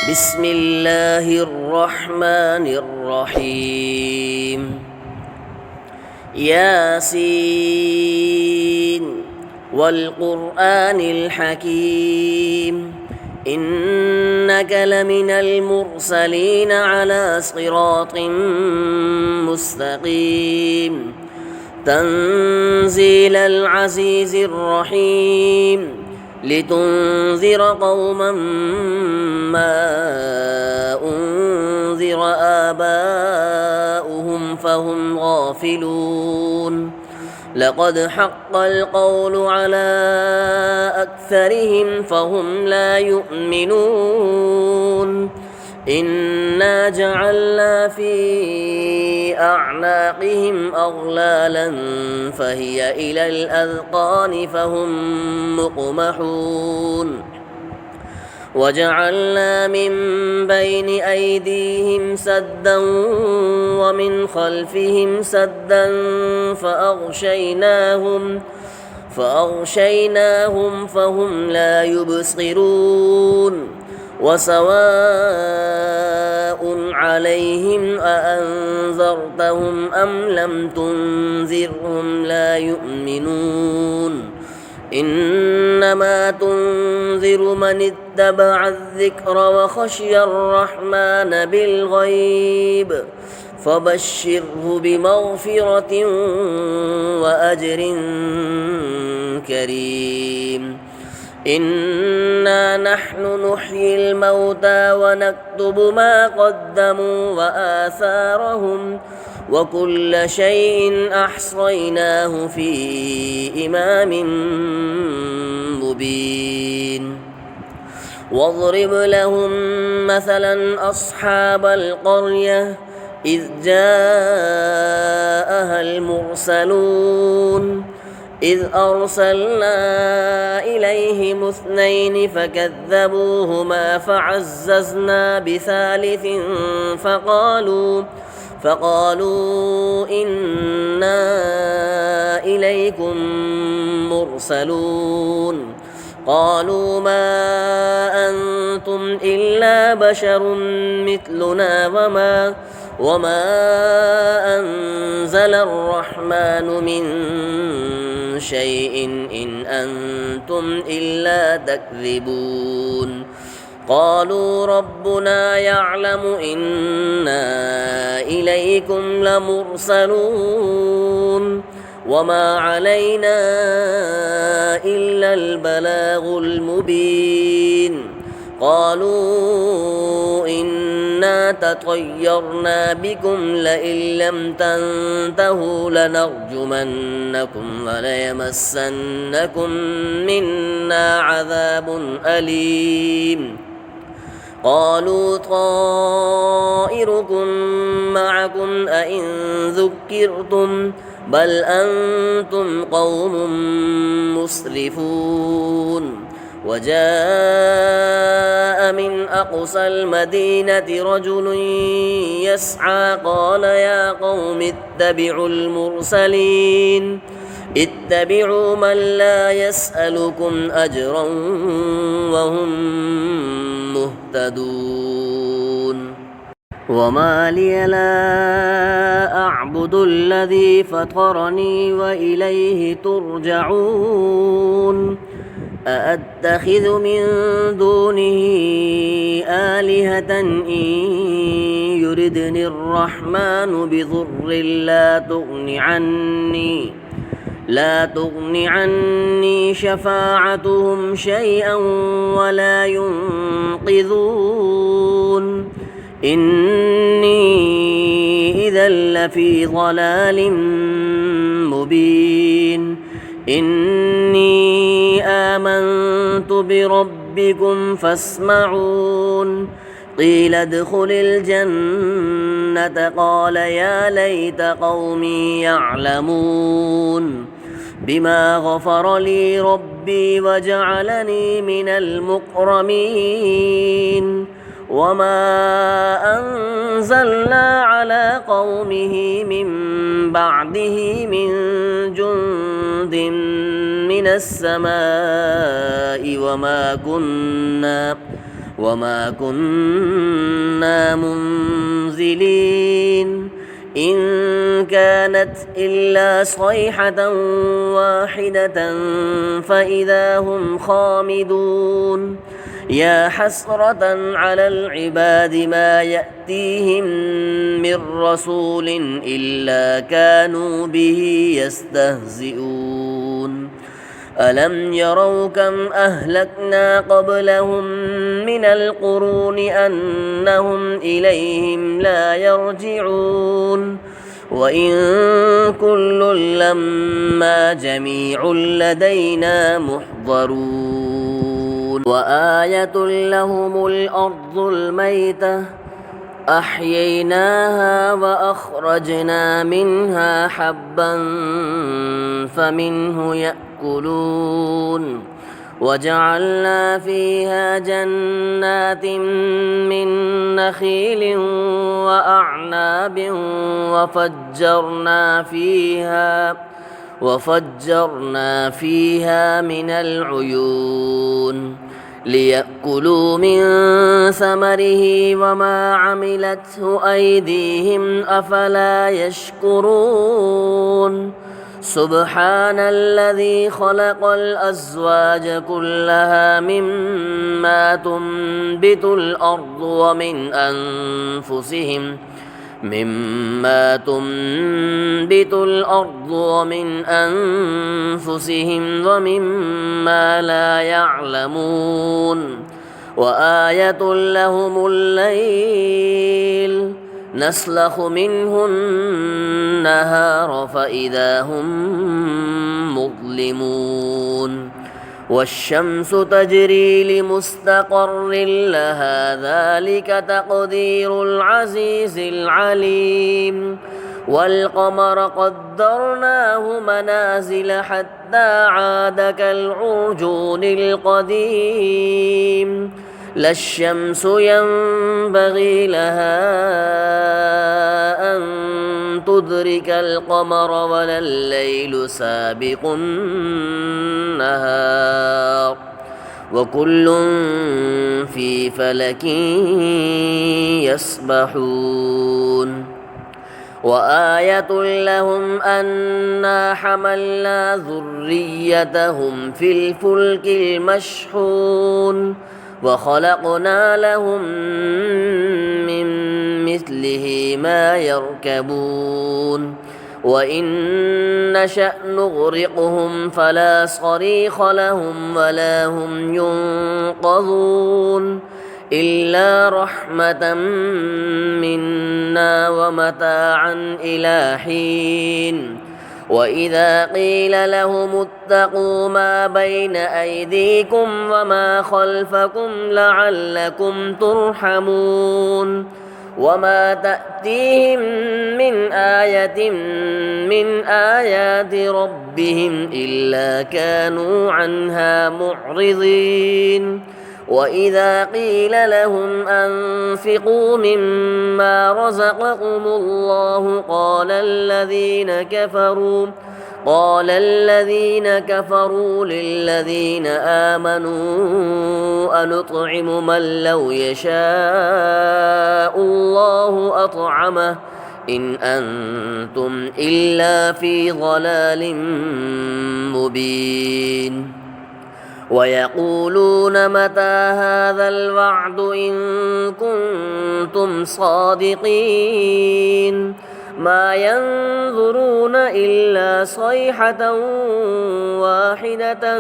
بسم الله الرحمن الرحيم ياسين والقرآن الحكيم إنك لمن المرسلين على صراط مستقيم تنزيل العزيز الرحيم لتنذر قوما ما أنذر آباؤهم فهم غافلون لقد حق القول على أكثرهم فهم لا يؤمنون إنا جعلنا في أعناقهم أغلالا فهي إلى الأذقان فهم مقمحون وجعلنا من بين أيديهم سدا ومن خلفهم سدا فأغشيناهم فهم لا يبصرون وسواء عليهم أأنذرتهم أم لم تنذرهم لا يؤمنون إنما تنذر من اتبع الذكر وخشي الرحمن بالغيب فبشره بمغفرة وأجر كريم إنا نحن نحيي الموتى ونكتب ما قدموا وآثارهم وكل شيء أحصيناه في إمام مبين واضرب لهم مثلا أصحاب القرية إذ جاءها المرسلون إذ أرسلنا إليهم 2 فكذبوهما فعززنا بثالث فقالوا إنا إليكم مرسلون قالوا ما أنتم إلا بشر مثلنا وما أنزل الرحمن من شيء إن أنتم إلا تكذبون قالوا ربنا يعلم إنا إليكم لمرسلون وما علينا إلا البلاغ المبين قالوا إنا تطيرنا بكم لئن لم تنتهوا لنرجمنكم وليمسنكم منا عذاب أليم قالوا طائركم معكم أئن ذكرتم بل أنتم قوم مسرفون وجاء من أقصى المدينة رجل يسعى قال يا قوم اتبعوا المرسلين اتبعوا من لا يسألكم أجرا وهم مهتدون وما لي لا أعبد الذي فطرني وإليه ترجعون أأتخذ من دونه آلهة إن يردني الرحمن بضر لا تغن عني شفاعتهم شيئا ولا ينقذون إني إذا لفي ضلال مبين إني آمنت بربكم فاسمعون قيل ادخل الجنة قال يا ليت قومي يعلمون بما غفر لي ربي وجعلني من المكرمين وما أنزلنا على قومه من بعده من جند من السماء وما كنا منزلين إن كانت إلا صيحة واحدة فإذا هم خامدون يا حسرة على العباد ما يأتيهم من رسول إلا كانوا به يستهزئون ألم يروا كم أهلكنا قبلهم من القرون أنهم إليهم لا يرجعون وإن كل لما جميع لدينا محضرون وآية لهم الأرض الميتة أحييناها وأخرجنا منها حبا فمنه يأكلون وجعلنا فيها جنات من نخيل وأعناب وفجرنا فيها من العيون ليأكلوا من ثمره وما عملته أيديهم أفلا يشكرون سبحان الذي خلق الأزواج كلها مما تنبت الأرض ومن أنفسهم ومما لا يعلمون وآية لهم الليل نسلخ منه النهار فإذا هم مظلمون والشمس تجري لمستقر لها ذلك تقدير العزيز العليم والقمر قدرناه منازل حتى عاد كالعرجون القديم لا الشمس ينبغي لها أن تدرك القمر ولا الليل سابق النهار وكل في فلك يسبحون وآية لهم أنا حملنا ذريتهم في الفلك المشحون وخلقنا لهم من مثله ما يركبون وإن نشأ نغرقهم فلا صريخ لهم ولا هم ينقذون إلا رحمة منا ومتاعا إلى حين وإذا قيل لهم اتقوا ما بين أيديكم وما خلفكم لعلكم ترحمون وما تأتيهم من آية من آيات ربهم إلا كانوا عنها معرضين وإذا قيل لهم أنفقوا مما رزقكم الله قال الذين كفروا للذين آمنوا أنطعم من لو يشاء الله أطعمه إن أنتم إلا في ضلال مبين ويقولون متى هذا الوعد إن كنتم صادقين ما ينظرون إلا صيحة واحدة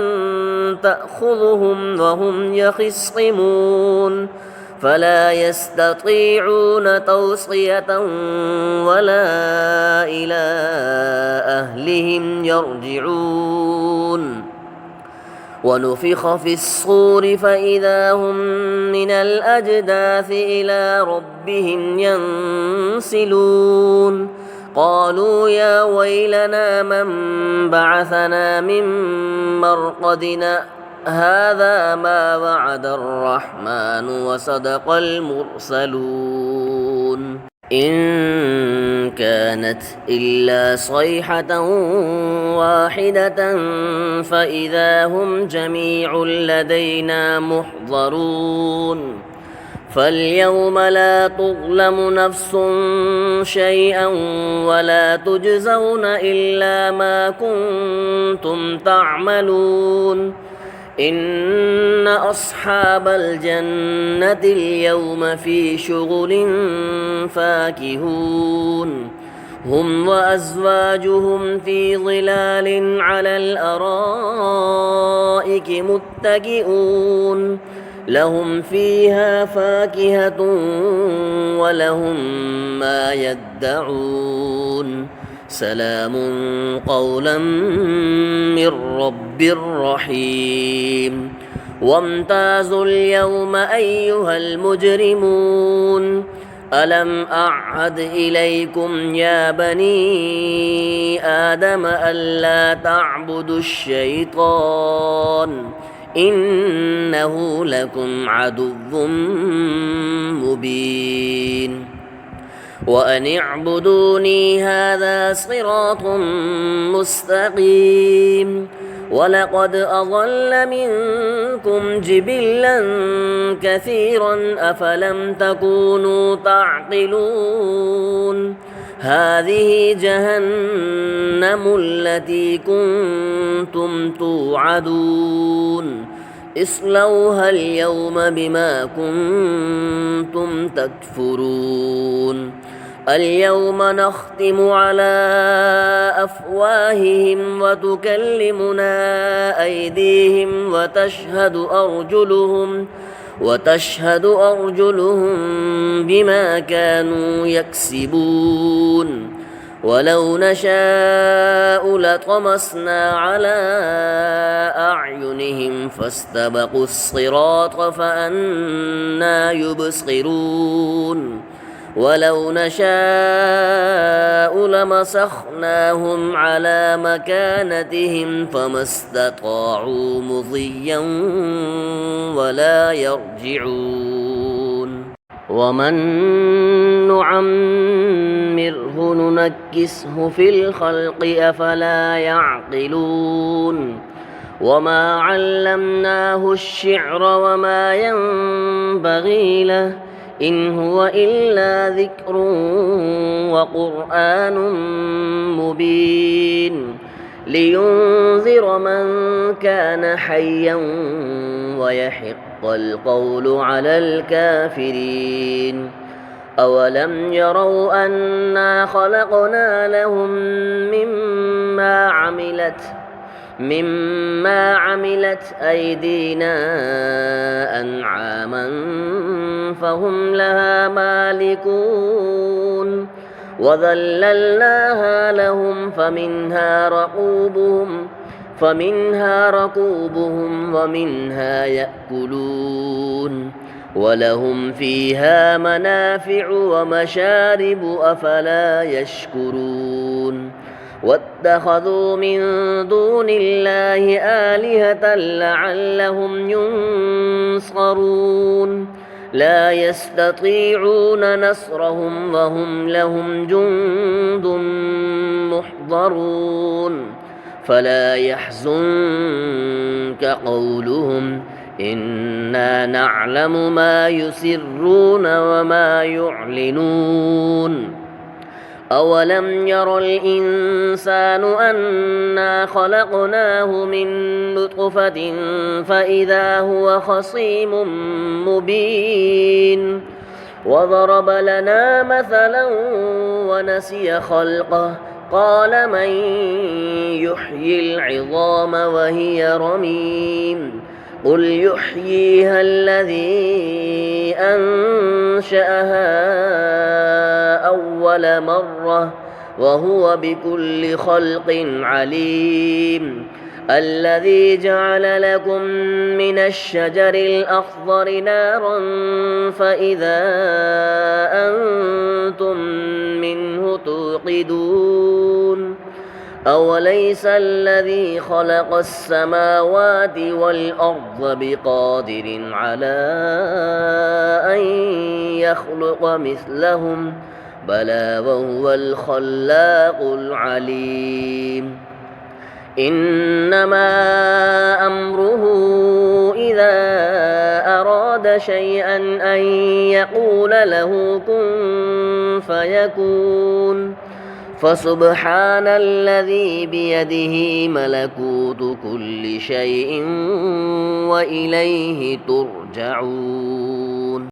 تأخذهم وهم يخصمون فلا يستطيعون توصية ولا إلى أهلهم يرجعون ونفخ في الصور فإذا هم من الأجداث إلى ربهم ينسلون قالوا يا ويلنا من بعثنا من مرقدنا هذا ما وعد الرحمن وصدق المرسلون إن كانت إلا صيحة واحدة فإذا هم جميع لدينا محضرون فاليوم لا تظلم نفس شيئا ولا تجزون إلا ما كنتم تعملون إن أصحاب الجنة اليوم في شغل فاكهون هم وأزواجهم في ظلال على الأرائك متكئون لهم فيها فاكهة ولهم ما يدعون سلام قولا من رب رحيم وامتازوا اليوم أيها المجرمون ألم أعهد إليكم يا بني آدم ألا تعبدوا الشيطان إنه لكم عدو مبين وأن اعبدوني هذا صراط مستقيم ولقد أضل منكم جبلا كثيرا أفلم تكونوا تعقلون هذه جهنم التي كنتم توعدون اصلوها اليوم بما كنتم تكفرون اليوم نختم على أفواههم وتكلمنا أيديهم وتشهد أرجلهم بما كانوا يكسبون ولو نشاء لطمسنا على أعينهم فاستبقوا الصراط فأنى يبصرون ولو نشاء لمسخناهم على مكانتهم فما استطاعوا مضيا ولا يرجعون ومن نعمره ننكسه في الخلق أفلا يعقلون وما علمناه الشعر وما ينبغي له إن هو إلا ذكر وقرآن مبين لينذر من كان حيا ويحق القول على الكافرين أولم يروا أنا خلقنا لهم مما عملت أيدينا أنعاما فهم لها مالكون وذللناها لهم فمنها ركوبهم ومنها يأكلون ولهم فيها منافع ومشارب أفلا يشكرون واتخذوا من دون الله آلهة لعلهم ينصرون لا يستطيعون نصرهم وهم لهم جند محضرون فلا يحزنك قولهم إنا نعلم ما يسرون وما يعلنون أولم ير الإنسان أنا خلقناه من نطفة فإذا هو خصيم مبين وضرب لنا مثلا ونسي خلقه قال من يحيي العظام وهي رميم قل يحييها الذي أنشأها أول مرة وهو بكل خلق عليم الذي جعل لكم من الشجر الأخضر نارا فإذا أنتم منه توقدون أوليس الذي خلق السماوات والأرض بقادر على أن يخلق مثلهم بلى وهو الخلاق العليم إنما أمره إذا أراد شيئا أن يقول له كن فيكون فسبحان الذي بيده ملكوت كل شيء وإليه ترجعون